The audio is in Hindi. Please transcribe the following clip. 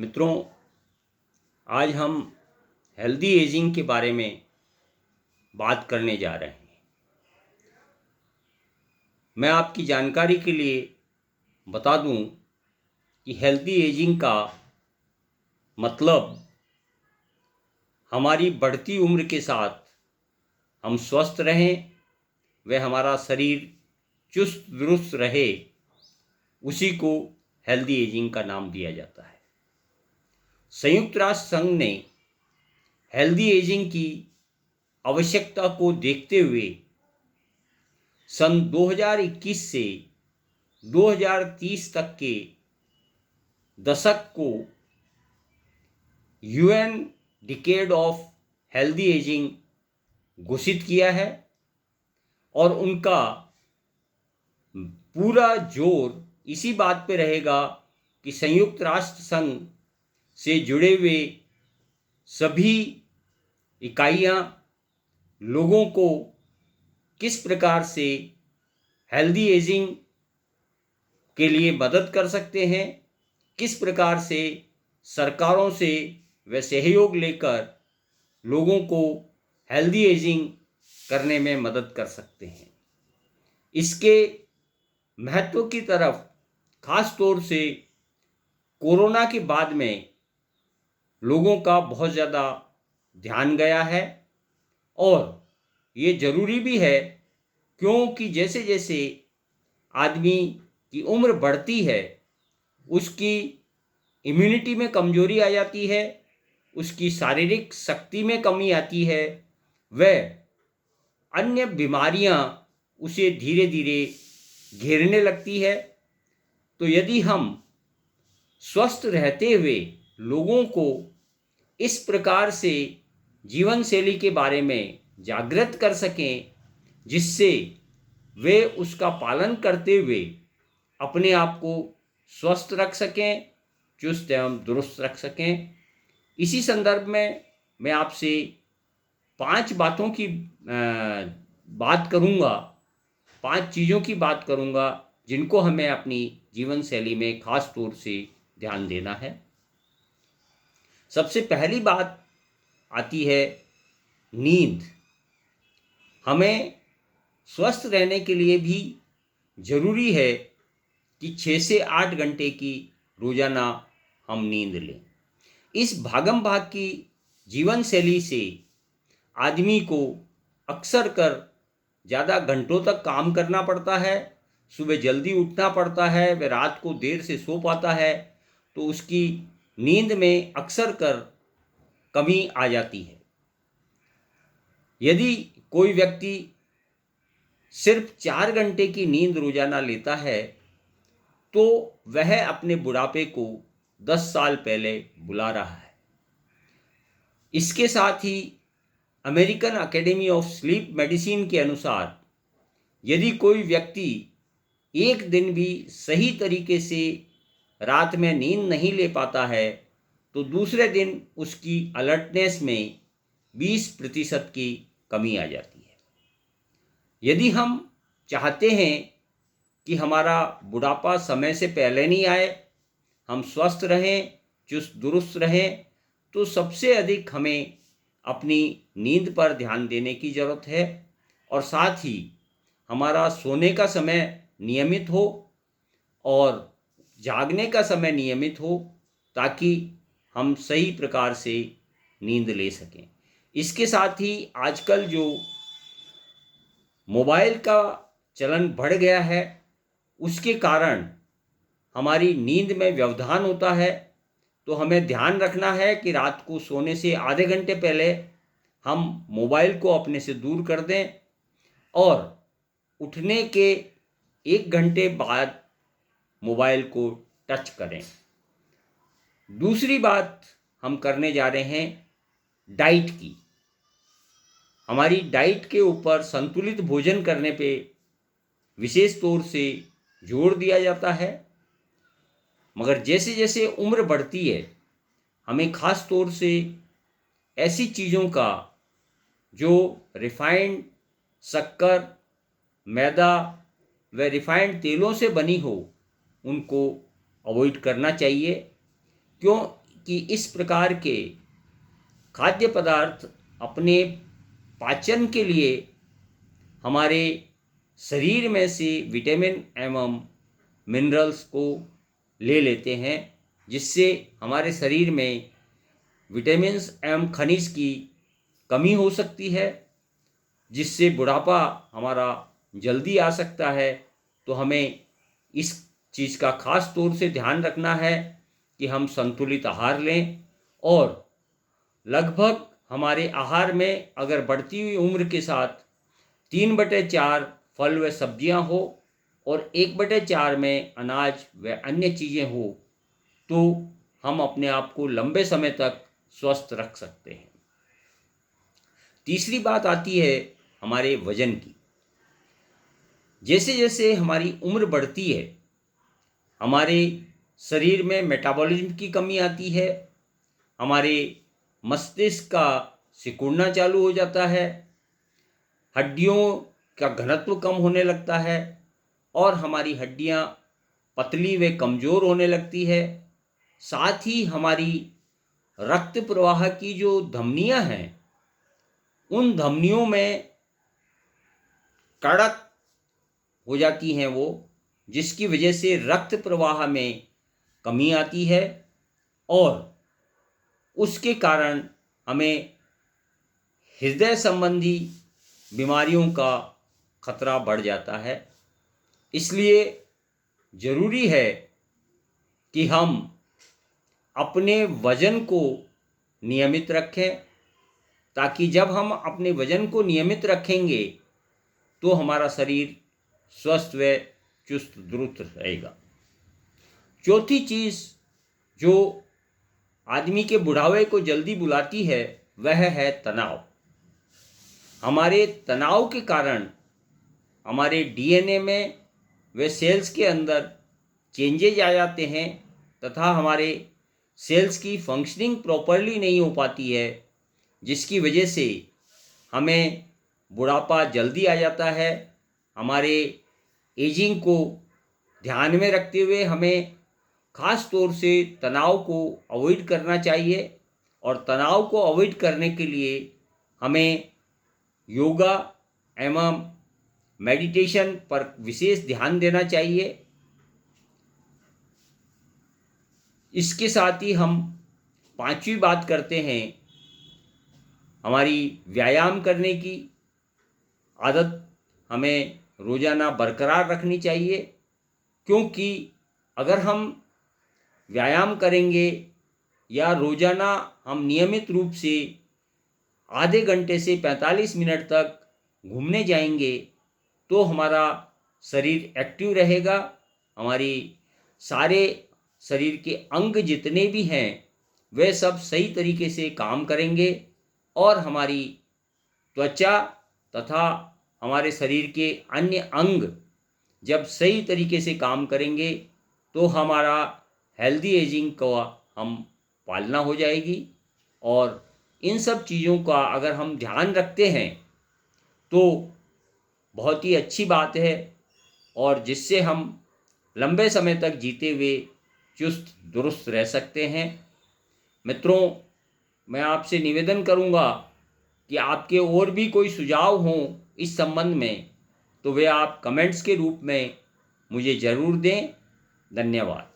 मित्रों, आज हम हेल्दी एजिंग के बारे में बात करने जा रहे हैं। मैं आपकी जानकारी के लिए बता दूं कि हेल्दी एजिंग का मतलब हमारी बढ़ती उम्र के साथ हम स्वस्थ रहें, व हमारा शरीर चुस्त दुरुस्त रहे, उसी को हेल्दी एजिंग का नाम दिया जाता है। संयुक्त राष्ट्र संघ ने हेल्दी एजिंग की आवश्यकता को देखते हुए सन 2021 से 2030 तक के दशक को UN decade of healthy ageing घोषित किया है और उनका पूरा जोर इसी बात पे रहेगा कि संयुक्त राष्ट्र संघ से जुड़े हुए सभी इकाइयाँ लोगों को किस प्रकार से हेल्दी एजिंग के लिए मदद कर सकते हैं, किस प्रकार से सरकारों से वे सहयोग लेकर लोगों को हेल्दी एजिंग करने में मदद कर सकते हैं। इसके महत्व की तरफ खास तौर से कोरोना के बाद में लोगों का बहुत ज़्यादा ध्यान गया है और ये ज़रूरी भी है, क्योंकि जैसे जैसे आदमी की उम्र बढ़ती है उसकी इम्यूनिटी में कमजोरी आ जाती है, उसकी शारीरिक शक्ति में कमी आती है, वह अन्य बीमारियां उसे धीरे धीरे घेरने लगती है। तो यदि हम स्वस्थ रहते हुए लोगों को इस प्रकार से जीवन शैली के बारे में जागृत कर सकें जिससे वे उसका पालन करते हुए अपने आप को स्वस्थ रख सकें, चुस्त एवं दुरुस्त रख सकें। इसी संदर्भ में मैं आपसे 5 बातों की बात करूंगा, 5 चीज़ों की बात करूंगा जिनको हमें अपनी जीवन शैली में खास तौर से ध्यान देना है। सबसे पहली बात आती है नींद। हमें स्वस्थ रहने के लिए भी ज़रूरी है कि 6 से 8 घंटे की रोज़ाना हम नींद लें। इस भागम भाग की जीवन शैली से आदमी को अक्सर कर ज़्यादा घंटों तक काम करना पड़ता है, सुबह जल्दी उठना पड़ता है, वह रात को देर से सो पाता है, तो उसकी नींद में अक्सर कर कमी आ जाती है। यदि कोई व्यक्ति सिर्फ 4 घंटे की नींद रोजाना लेता है तो वह अपने बुढ़ापे को 10 साल पहले बुला रहा है। इसके साथ ही American Academy of Sleep Medicine के अनुसार यदि कोई व्यक्ति एक दिन भी सही तरीके से रात में नींद नहीं ले पाता है तो दूसरे दिन उसकी अलर्टनेस में 20% की कमी आ जाती है। यदि हम चाहते हैं कि हमारा बुढ़ापा समय से पहले नहीं आए, हम स्वस्थ रहें, चुस्त दुरुस्त रहें, तो सबसे अधिक हमें अपनी नींद पर ध्यान देने की ज़रूरत है और साथ ही हमारा सोने का समय नियमित हो और जागने का समय नियमित हो ताकि हम सही प्रकार से नींद ले सकें। इसके साथ ही आजकल जो मोबाइल का चलन बढ़ गया है उसके कारण हमारी नींद में व्यवधान होता है, तो हमें ध्यान रखना है कि रात को सोने से आधे घंटे पहले हम मोबाइल को अपने से दूर कर दें और उठने के 1 घंटे बाद मोबाइल को टच करें। दूसरी बात हम करने जा रहे हैं डाइट की। हमारी डाइट के ऊपर संतुलित भोजन करने पे विशेष तौर से जोर दिया जाता है, मगर जैसे जैसे उम्र बढ़ती है हमें खास तौर से ऐसी चीज़ों का जो रिफाइंड शक्कर, मैदा व रिफाइंड तेलों से बनी हो उनको अवॉइड करना चाहिए। कि इस प्रकार के खाद्य पदार्थ अपने पाचन के लिए हमारे शरीर में से विटामिन एवं मिनरल्स को ले लेते हैं, जिससे हमारे शरीर में विटामिन्स एवं खनिज की कमी हो सकती है, जिससे बुढ़ापा हमारा जल्दी आ सकता है। तो हमें इस चीज़ का खास तौर से ध्यान रखना है कि हम संतुलित आहार लें और लगभग हमारे आहार में अगर बढ़ती हुई उम्र के साथ 3/4 फल व सब्जियां हो और 1/4 में अनाज व अन्य चीज़ें हो, तो हम अपने आप को लंबे समय तक स्वस्थ रख सकते हैं। तीसरी बात आती है हमारे वजन की। जैसे जैसे हमारी उम्र बढ़ती है, हमारे शरीर में मेटाबॉलिज्म की कमी आती है, हमारे मस्तिष्क का सिकुड़ना चालू हो जाता है, हड्डियों का घनत्व कम होने लगता है और हमारी हड्डियां पतली व कमज़ोर होने लगती है। साथ ही हमारी रक्त प्रवाह की जो धमनियां हैं, उन धमनियों में कड़क हो जाती हैं वो, जिसकी वजह से रक्त प्रवाह में कमी आती है और उसके कारण हमें हृदय संबंधी बीमारियों का खतरा बढ़ जाता है। इसलिए ज़रूरी है कि हम अपने वज़न को नियमित रखें, ताकि जब हम अपने वज़न को नियमित रखेंगे तो हमारा शरीर स्वस्थ व चुस्त दुरुस्त रहेगा। चौथी चीज़ जो आदमी के बुढ़ावे को जल्दी बुलाती है वह है तनाव। हमारे तनाव के कारण हमारे डीएनए में व सेल्स के अंदर चेंजेज आ जाते हैं तथा हमारे सेल्स की फंक्शनिंग प्रॉपरली नहीं हो पाती है, जिसकी वजह से हमें बुढ़ापा जल्दी आ जाता है। हमारे एजिंग को ध्यान में रखते हुए हमें खास तौर से तनाव को अवॉइड करना चाहिए और तनाव को अवॉइड करने के लिए हमें योगा एवं मेडिटेशन पर विशेष ध्यान देना चाहिए। इसके साथ ही हम पांचवी बात करते हैं हमारी व्यायाम करने की आदत हमें रोज़ाना बरकरार रखनी चाहिए, क्योंकि अगर हम व्यायाम करेंगे या रोज़ाना हम नियमित रूप से आधे घंटे से 45 मिनट तक घूमने जाएंगे तो हमारा शरीर एक्टिव रहेगा, हमारी सारे शरीर के अंग जितने भी हैं वे सब सही तरीके से काम करेंगे और हमारी त्वचा तथा हमारे शरीर के अन्य अंग जब सही तरीके से काम करेंगे तो हमारा हेल्दी एजिंग का हम पालना हो जाएगी। और इन सब चीज़ों का अगर हम ध्यान रखते हैं तो बहुत ही अच्छी बात है और जिससे हम लंबे समय तक जीते हुए चुस्त दुरुस्त रह सकते हैं। मित्रों, मैं आपसे निवेदन करूंगा कि आपके और भी कोई सुझाव हों इस संबंध में तो वे आप कमेंट्स के रूप में मुझे ज़रूर दें। धन्यवाद।